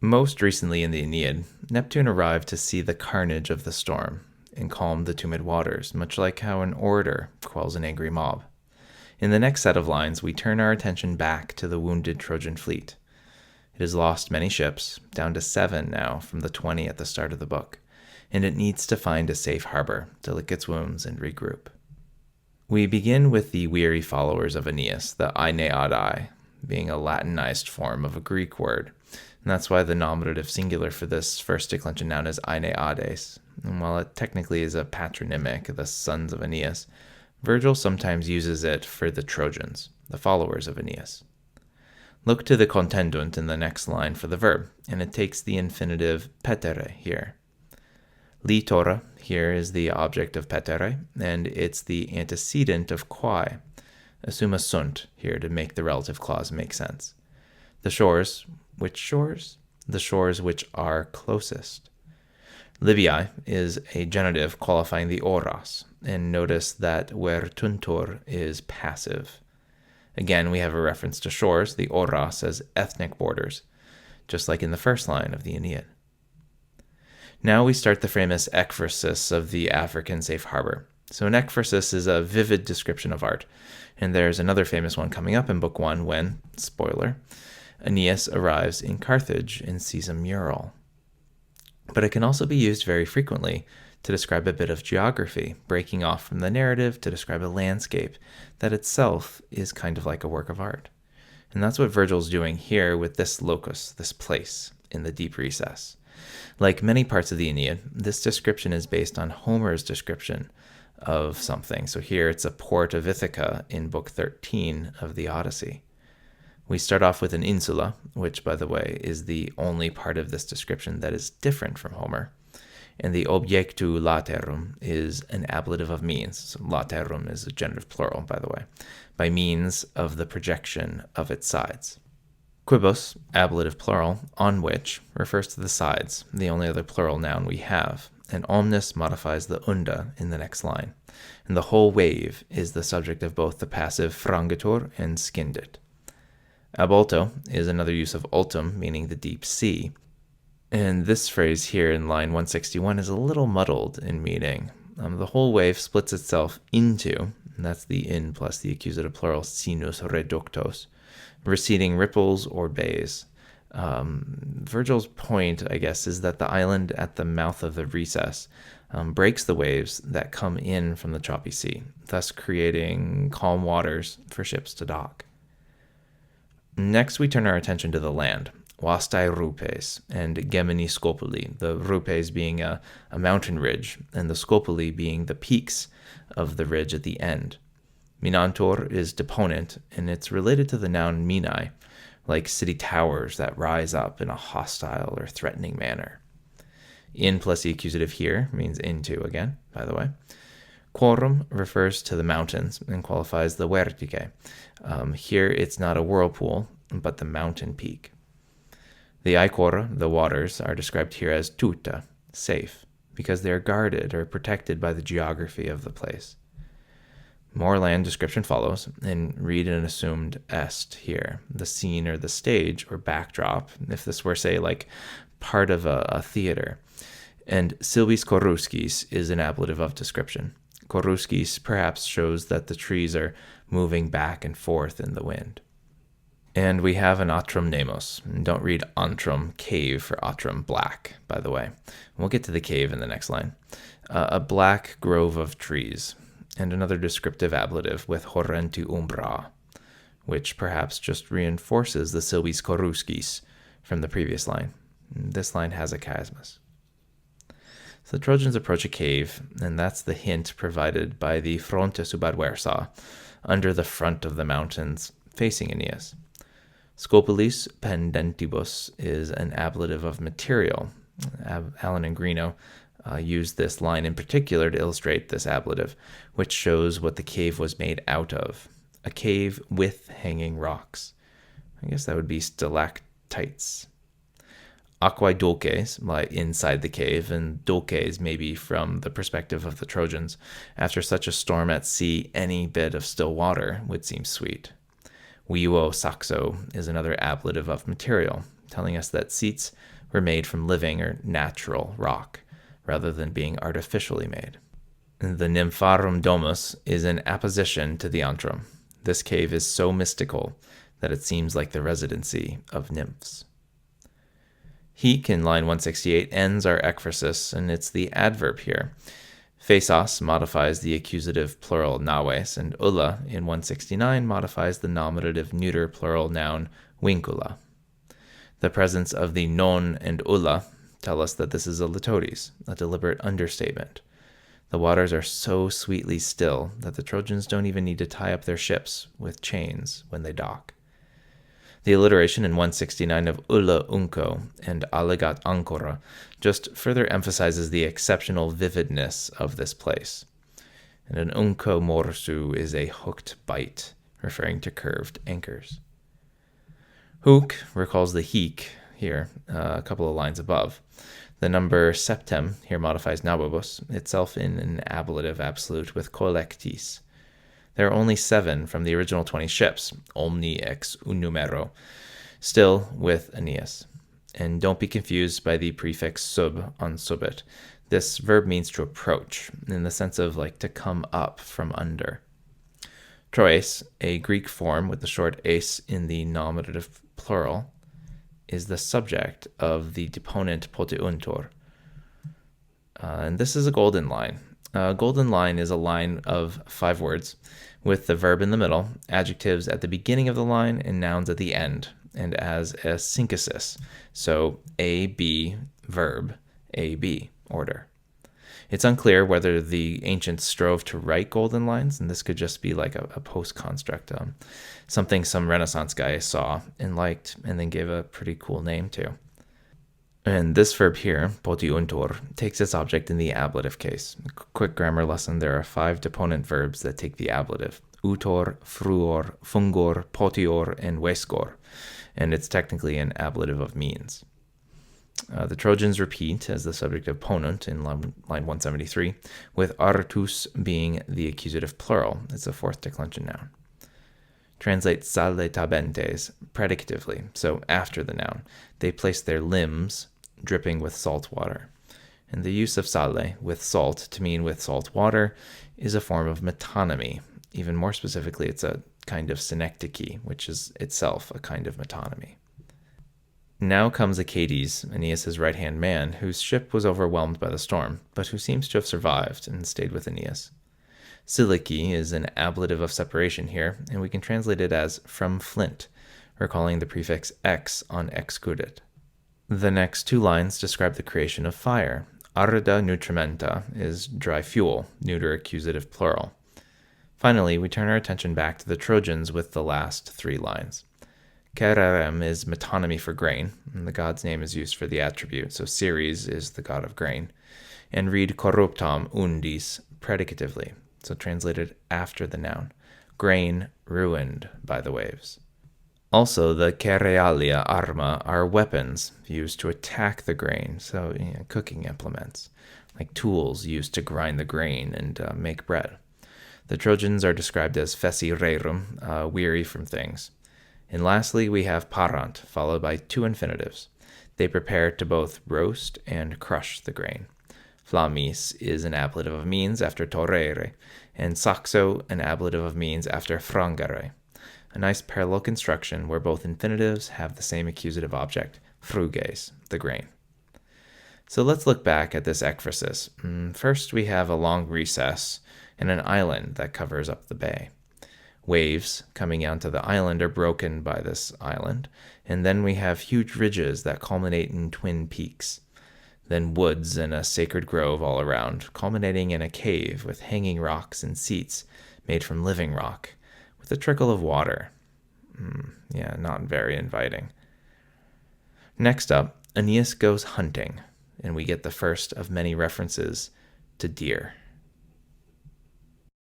Most recently in the Aeneid, Neptune arrived to see the carnage of the storm and calm the tumid waters, much like how an orator quells an angry mob. In the next set of lines, we turn our attention back to the wounded Trojan fleet. It has lost many ships, down to 7 now from the 20 at the start of the book, and it needs to find a safe harbor to lick its wounds and regroup. We begin with the weary followers of Aeneas, the Aeneadae, being a Latinized form of a Greek word, and that's why the nominative singular for this first declension noun is Aeneades. And while it technically is a patronymic, the sons of Aeneas, Vergil sometimes uses it for the Trojans, the followers of Aeneas. Look to the contendunt in the next line for the verb, and it takes the infinitive petere here. Litora here is the object of petere, and it's the antecedent of quae. Assume a sunt here to make the relative clause make sense. The shores, which shores? The shores which are closest. Libiae is a genitive qualifying the oras, and notice that vertuntur is passive. Again, we have a reference to shores, the oras, as ethnic borders, just like in the first line of the Aeneid. Now we start the famous ekphrasis of the African safe harbor. So an ekphrasis is a vivid description of art, and there's another famous one coming up in Book 1 when, spoiler, Aeneas arrives in Carthage and sees a mural. But it can also be used very frequently to describe a bit of geography, breaking off from the narrative to describe a landscape that itself is kind of like a work of art. And that's what Vergil's doing here with this locus, this place, in the deep recess. Like many parts of the Aeneid, this description is based on Homer's description of something. So here it's a port of Ithaca in Book 13 of the Odyssey. We start off with an insula, which, by the way, is the only part of this description that is different from Homer. And the objectu laterum is an ablative of means. So laterum is a genitive plural, by the way, by means of the projection of its sides. Quibus, ablative plural, on which, refers to the sides, the only other plural noun we have, and omnis modifies the unda in the next line. And the whole wave is the subject of both the passive frangitur and scindit. Ab alto is another use of ultum, meaning the deep sea. And this phrase here in line 161 is a little muddled in meaning. The whole wave splits itself into, and that's the in plus the accusative plural sinus reductos, receding ripples or bays. Vergil's point, I guess, is that the island at the mouth of the recess breaks the waves that come in from the choppy sea, thus creating calm waters for ships to dock. Next, we turn our attention to the land, Vastae rupes and Gemini scopuli, the rupes being a mountain ridge, and the scopuli being the peaks of the ridge at the end. Minantur is deponent, and it's related to the noun minai, like city towers that rise up in a hostile or threatening manner. In plus the accusative here means into again, by the way. Quorum refers to the mountains and qualifies the vertice. Here it's not a whirlpool, but the mountain peak. The ichor, the waters, are described here as tuta, safe, because they are guarded or protected by the geography of the place. More land description follows, and read an assumed est here, the scene or the stage or backdrop, if this were, say, like part of a theater. And silvis korouskis is an ablative of description. Korouskis perhaps shows that the trees are moving back and forth in the wind. And we have an atrum nemos. Don't read antrum, cave, for atrum, black, by the way. We'll get to the cave in the next line. A black grove of trees. And another descriptive ablative with horrenti umbra, which perhaps just reinforces the silvis korouskis from the previous line. This line has a chiasmus. So the Trojans approach a cave, and that's the hint provided by the fronte subadversa, under the front of the mountains, facing Aeneas. Scopulis pendentibus is an ablative of material. Allen and Greeno used this line in particular to illustrate this ablative, which shows what the cave was made out of. A cave with hanging rocks. I guess that would be stalactites. Aquae dulces lie inside the cave, and dulces maybe from the perspective of the Trojans. After such a storm at sea, any bit of still water would seem sweet. Vivo saxo is another ablative of material, telling us that seats were made from living or natural rock, rather than being artificially made. The Nympharum Domus is an apposition to the antrum. This cave is so mystical that it seems like the residency of nymphs. Hic in line 168 ends our ekphrasis, and it's the adverb here. Phasos modifies the accusative plural naves, and ulla in 169 modifies the nominative neuter plural noun vincula. The presence of the non and ulla tell us that this is a litotes, a deliberate understatement. The waters are so sweetly still that the Trojans don't even need to tie up their ships with chains when they dock. The alliteration in 169 of ulla unco and allegat ancora just further emphasizes the exceptional vividness of this place. And an unco morsu is a hooked bite, referring to curved anchors. Hook recalls the hic here, a couple of lines above. The number septem here modifies nabobus, itself in an ablative absolute with collectis. There are only 7 from the original 20 ships, omni ex un numero, still with Aeneas. And don't be confused by the prefix sub on subit. This verb means to approach, in the sense of like to come up from under. Trois, a Greek form with the short ace in the nominative plural, is the subject of the deponent poteuntor. And this is a golden line. A golden line is a line of 5 words with the verb in the middle, adjectives at the beginning of the line, and nouns at the end, and as a synthesis. So A, B, verb, A, B, order. It's unclear whether the ancients strove to write golden lines, and this could just be like a post-construct, something some Renaissance guy saw and liked, and then gave a pretty cool name to. And this verb here, potiuntur, takes its object in the ablative case. Quick grammar lesson, there are 5 deponent verbs that take the ablative. Utor, fruor, fungor, potior, and vescor. And it's technically an ablative of means. The Trojans repeat as the subject of ponent in line 173, with artus being the accusative plural. It's a 4th declension noun. Translate sale tabentes predicatively, so after the noun. They place their limbs dripping with salt water. And the use of sale with salt to mean with salt water is a form of metonymy. Even more specifically, it's a kind of synecdoche, which is itself a kind of metonymy. Now comes Achates, Aeneas' right-hand man, whose ship was overwhelmed by the storm, but who seems to have survived and stayed with Aeneas. Siliki is an ablative of separation here, and we can translate it as from flint, recalling the prefix ex on excudit. The next 2 lines describe the creation of fire. Arda nutrimenta is dry fuel, neuter accusative plural. Finally, we turn our attention back to the Trojans with the last 3 lines. Kererem is metonymy for grain, and the god's name is used for the attribute, so Ceres is the god of grain. And read corruptam undis predicatively, so translated after the noun. Grain ruined by the waves. Also, the cerealia arma are weapons used to attack the grain, so cooking implements, like tools used to grind the grain and make bread. The Trojans are described as feci rerum, weary from things. And lastly, we have parant, followed by 2 infinitives. They prepare to both roast and crush the grain. Flammis is an ablative of means after torrere, and saxo an ablative of means after frangere. A nice parallel construction where both infinitives have the same accusative object, fruges, the grain. So let's look back at this ekphrasis. First, we have a long recess and an island that covers up the bay. Waves coming onto the island are broken by this island, and then we have huge ridges that culminate in twin peaks. Then woods and a sacred grove all around, culminating in a cave with hanging rocks and seats made from living rock, with a trickle of water. Not very inviting. Next up, Aeneas goes hunting, and we get the first of many references to deer.